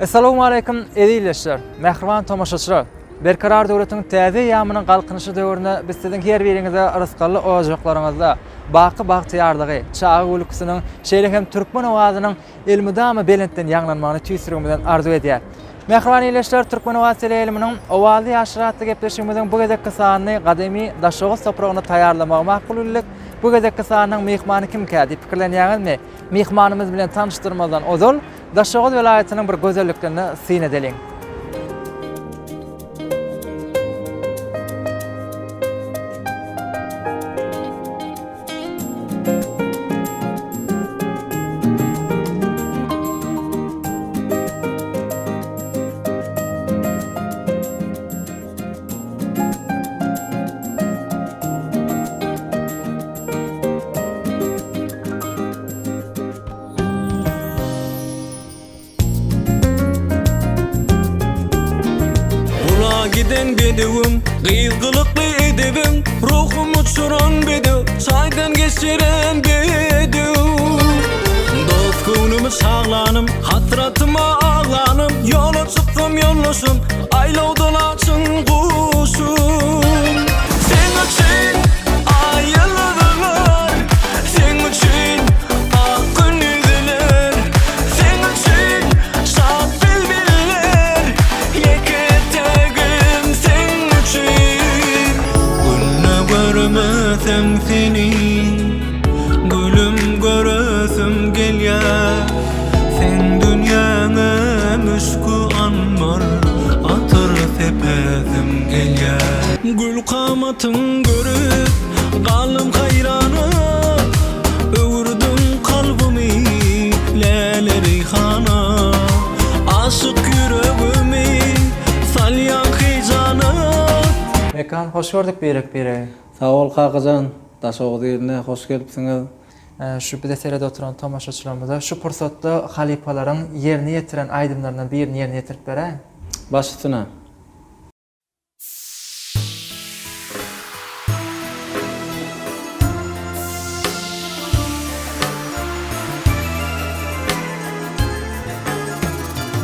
Assalamu alaykum eziýetler, mähriban tomaşaçylar. Berkarar döwletiň täze ýamynyň galkynyşy döwründe biz siziň her biriňize arysgally owajaklaryňyzda baky bagtyardygy, çağı ülküsiniň şeýle hem türkmen owazynyň elmydamy belentden ýanglanmagyny tüýsürmeden arzu edýär. Mähriban eýleşler, türkmen owazy elminiň owazy ýaşyratdy gepleşigimiziň bu gezekki sanyny gadymy daşogy sopragyny taýýarlamak makululyk. Bu gezekki sanynyň mehmany kim kädi? Pikirlenýäňizmi? Mehmanymyz bilen tanışdyrmadan ozal Daşoğuz vilayetinin bir gözelliklerini syn edelim. Giden bedewim, gıylgılıklı edebim, ruhum uçuran bedew, çaydan geçiren bedew. Dost köwnümi sağlanım, hatıratıma ağlanım, yola çıktım yollaşım, aylawdan açın kuşum. Sen için ayıldılar, sen için ak günüdüler, sen için şad bilbiller, yekettegim sen için. Görmesem seni, gülüm göresem gelýär. Sen dünýäňe müşkü anmar, atyr sepesim gelýär. Gül kamatyň görüp galym haýrana, öwürdüm kalbymy läle reyhana. Aşyk yüregimi salýan hyjana. Mekan hoş gördük bire. Sağ ol Kakacan, Daşoğuz eline hoş gelipsiňiz. Şu bir de serede oturan tomaşaçylarymyza şu pursatda halipalaryň ýerine ýetiren aýdymlarynyň birini ýerine ýetirip berä. Baş üstüne.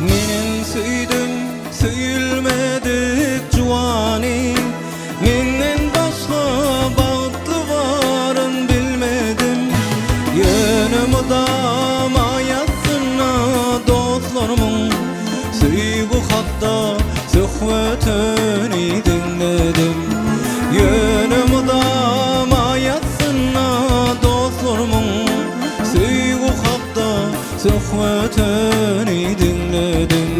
Menen süýdüm, süýülmedik juwany, menden başga bagtly baryn bilmedim. Ýönüm dama ýatsyna dostlarymyň, süýgü hatda söhbetini dinledim. Ýönüm dama ýatsyna dostlarymyň, süýgü hatda söhbetini dinledim.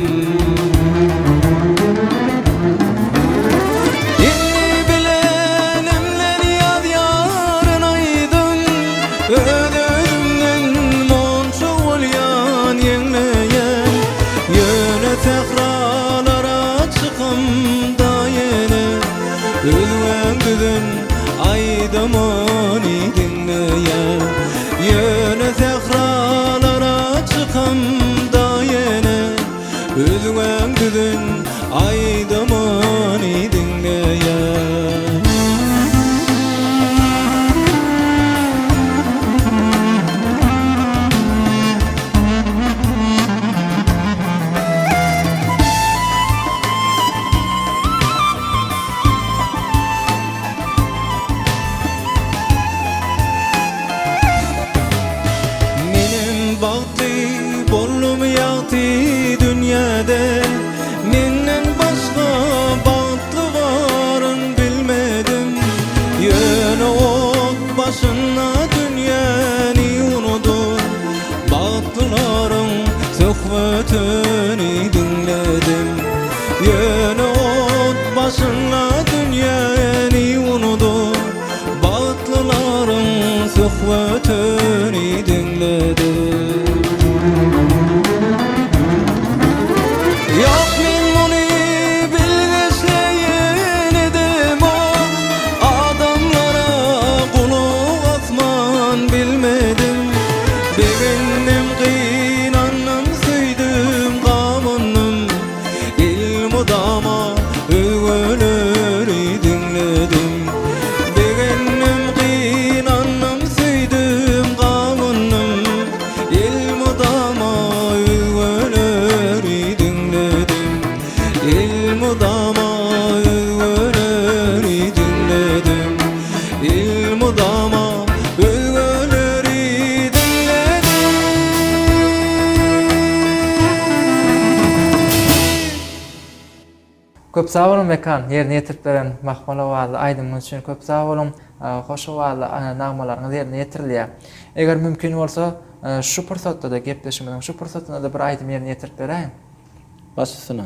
Aydamani dinleýär, ýöne sehralara çykam da ýene. Özüňden aydamani dinleýär. Menden başga bagtly baryn bilmedim. Ýöne ok başyna dünýäni unudup, bagtlylaryň söhbetini dinledim. Ýöne ok başyna dünýäni unudup, bagtlylaryň söhbetini dinledim. Yok men muny bilgesleýän edim, adamlara kulak asman bilmedim. Begindim kynanam süýdüm, gamy Köp sağ bolun mekan ýerine ýetirip beren Mahmala wagly aýdymy üçin köp sağ bolun. Hoş wagly nagmalaryňyz ýerine ýetirilýär. Eger mümkin bolsa şu pursatda da gepleşmeden şu pursatda da bir aýdym ýerine ýetirip bereň. Başysyna.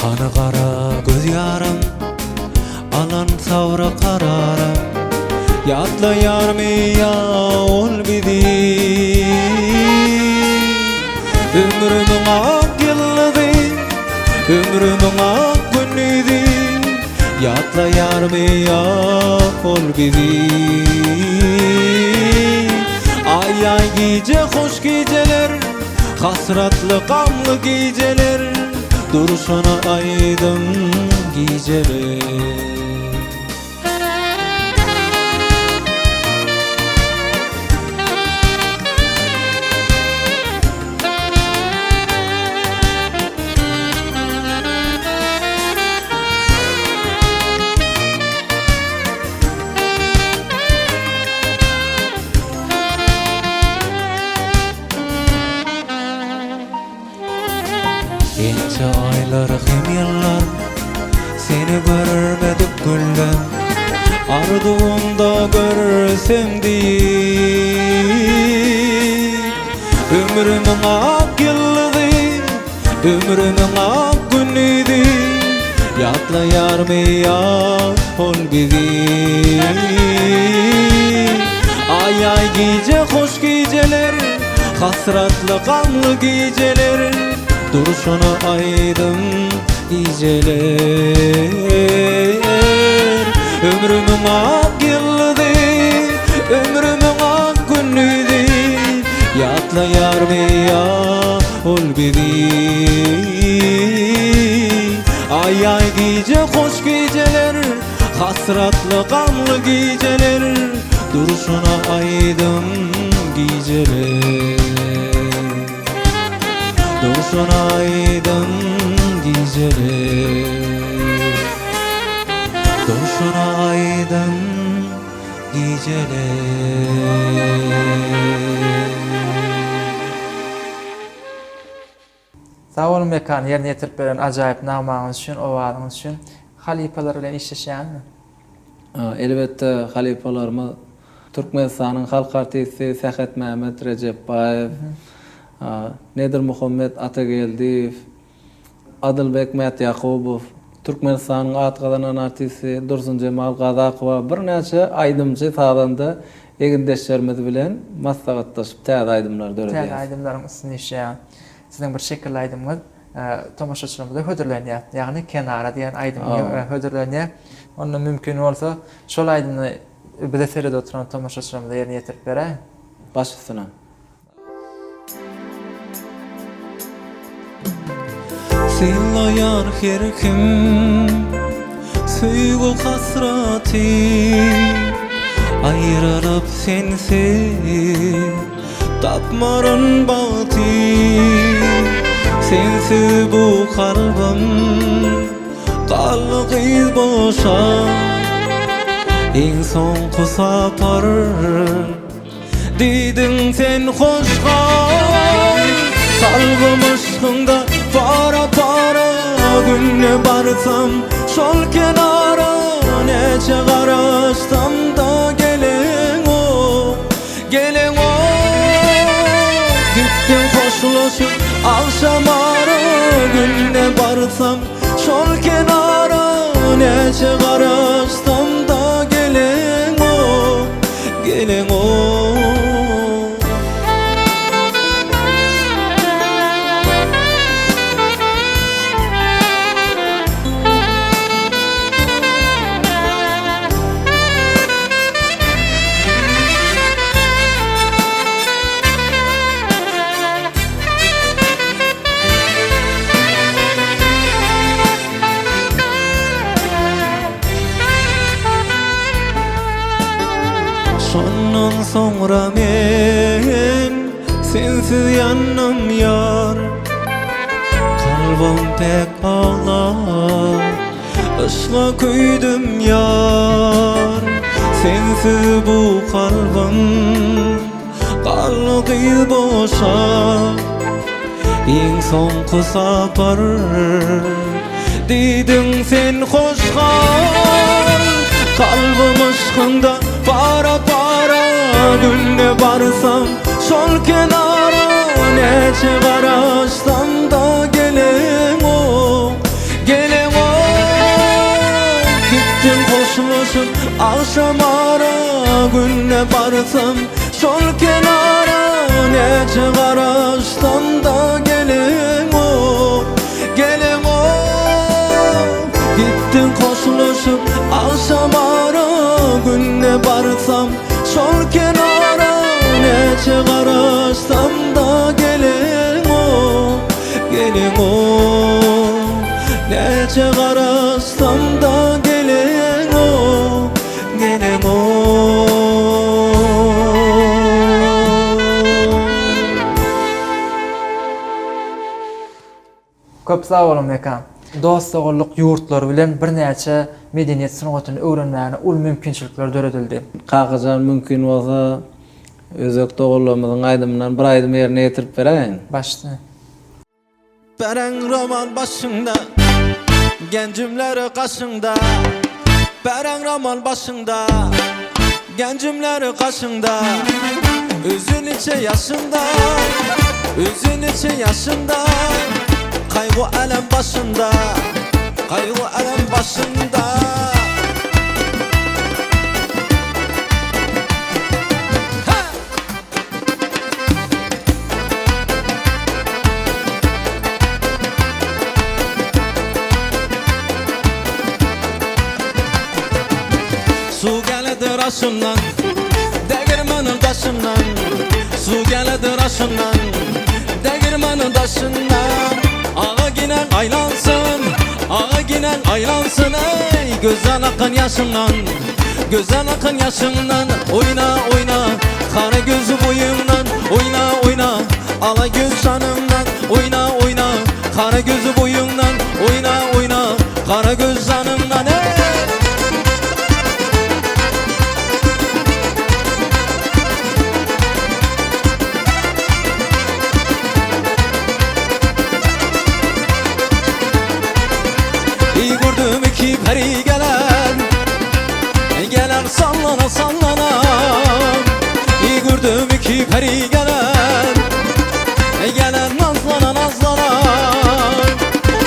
Hana qara göz yaram, alan savra qarara, yatlayar mı ya ol bidi. Ömrümün ak yıllıdı, ömrümün ak günüydü, yatlayar mı ya ol bidi. Ay ay gece hoş geceler, hasratlı gamlı geceler, duruşuna aydın geceler. Geçe aylar hem yıllar, seni görmedik güllem, arduğumda görsem değil. Ömrümün ak yıllıdı, ömrümün ak günüydü, yatlayar mı ya ol bizi. Ay ay gece hoş geceler, hasratlı kanlı geceler, duruşuna aydın geceler. Ömrümün ak yıllıdı, ömrümün ak günüydü, yatlayar mı ya ol biri. Ay ay gece hoş geceler, hasratlı gamlı geceler, duruşuna aydın geceler. Duruşuna aydın geceler, duruşuna aydın geceler. Sağ bolun mekan ýerine ýetirip beren ajaýyp nagmaňyz üçin, owalyňyz üçin halipalar bilen işleşýänmi? Elbette halipalarymyz Türkmenistanyň halk artisti Sahat Mehmet Recepbaev, Nedir Muhammed Atageldiев, Adylbek Matyakubov, Türkmenistanyň atgazanan artisti Dursun Cemal Gazakowa bir näçe aýdymçy saganda egindeşlerimiz bilen maslahatlaşyp täze aýdymlar döredýär. Täze aýdymlaryň üstüne işleýän. Sizin bir şekil aýdymyz tomaşaçylarymyzda hödürlenýär. Ýagny kenara diýen aýdym hödürlenýär. Onda mümkin bolsa şol aýdymny bize serede oturan tomaşaçylarymyza ýerine ýetirip bereň. Başysyna. Silayar her kim süýgü hasraty, aýraryp sensiz tapmaryn bagty. Sensiz bu kalbim galgyz boşa, en soňky sapar diýdiň sen hoşgal. Kalbim aşkynda para para, günne barsam şol kenara, neçe garaşsam da gelen o, gelen o. Gittin hoşlaşıp akşamara, günne barsam şol kenara, neçe garaşsam da gelen o, gelen o. Şondan sonra men sensiz yanım yar, kalbim pek ağlar, aşka köydüm yar. sensiz bu kalbim kalgyl boşa iň soňky sapar diýdiň sen hoşgal kalbim aşkynda para günne barsam şol kenara neçe garaşsam da geleň o gittin koşmuşum akşamara günne barsam şol kenara neçe garaşsam da geleň o gittin koşmuşum akşamara günne barsam şol kenara neçe garaşsam da geleň o neçe garaşsam da geleň o Köp sağ olun mekan. Dost oğulluk yurtlar bilen bir näçe medeniýet sunugatyny öwrenmäne ul mümkinçilikler döredildi. Kakajan mümkin bolsa özek dogullarymyzyň aýdymyndan bir aýdym ýerine ýetirip bereň. Başda. Beren roman başında gencimleri kaşında Beren roman başında gencimleri kaşında Üzün içe yaşında Üzün içe yaşında Kaygı alem başında Kaygı alem başında Su geledir aşımdan Degirmanın taşından Su geledir aşımdan Degirmanın taşından Ağa ginen aylansın Ağa ginen aylansın ey Gözden akın yaşından Gözden akın yaşından Oyna oyna Kara gözü boyumdan Oyna oyna Ala göz şanımdan Oyna oyna Kara gözü boyumdan Oyna oyna Kara göz şanımdan ey Gördüm iki peri gelen sallana sallana Gördüm iki peri gelen nazlana nazlana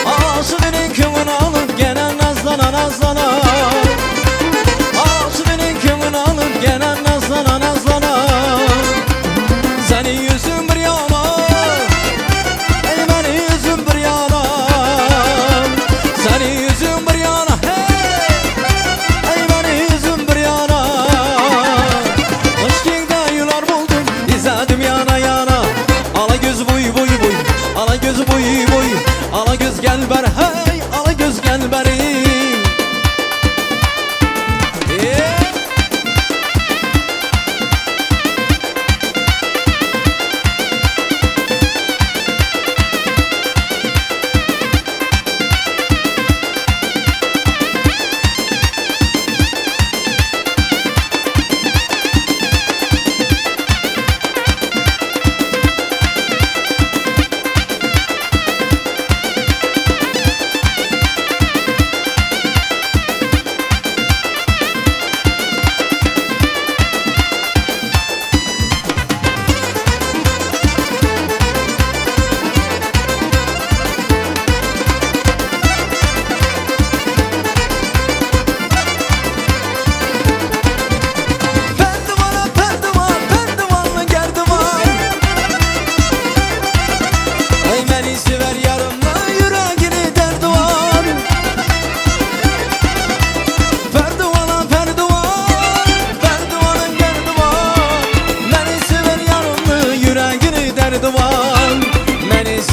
Aşığının kömünü alıp gelen nazlana nazlana Aşığının kömünü alıp gelen nazlana nazlana Senin yüzün bir yana Ey benim yüzüm bir yana Senin yüzün bir yana Ey benim yüzüm bir yana Hoş geldin yular buldum İzledim yana yana Ala göz boy boy boy Ala göz boy boy Ala göz gel ber hey Ala göz gel beri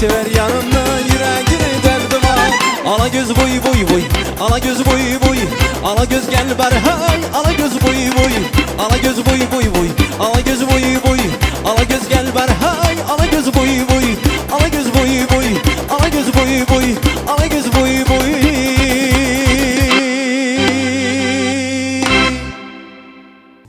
Sever yanımda yüreğini derdim var Ala göz boy boy boy Ala göz boy boy Ala göz gel ber hey Ala göz boy boy Ala göz boy boy boy Ala göz boy boy Ala göz gel ber hey Ala göz boy boy Ala göz boy boy Ala göz boy boy Ala göz boy boy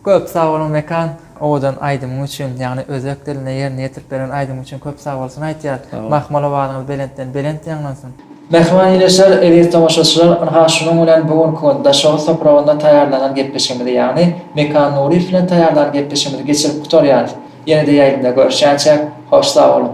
Köp sağ olun mekan. Odan aydymyň üçin, ýagny özek diline ýerine ýetirip beren aydymyň üçin köp sağ bolsun aýtýar. Mahmala bagyňyz belent ýanglansyn. Mehman ýeşler, eýer tamaşaçylar, ha şunuň bilen bugünkü daşagy sopragynda taýýarlanan gepleşigimizi, ýagny Mekan Nurif bilen taýýarlanan gepleşigimizi geçirip gutarýar. Ýene-de ýaýlymda görüşýänçek, hoş sağ olun.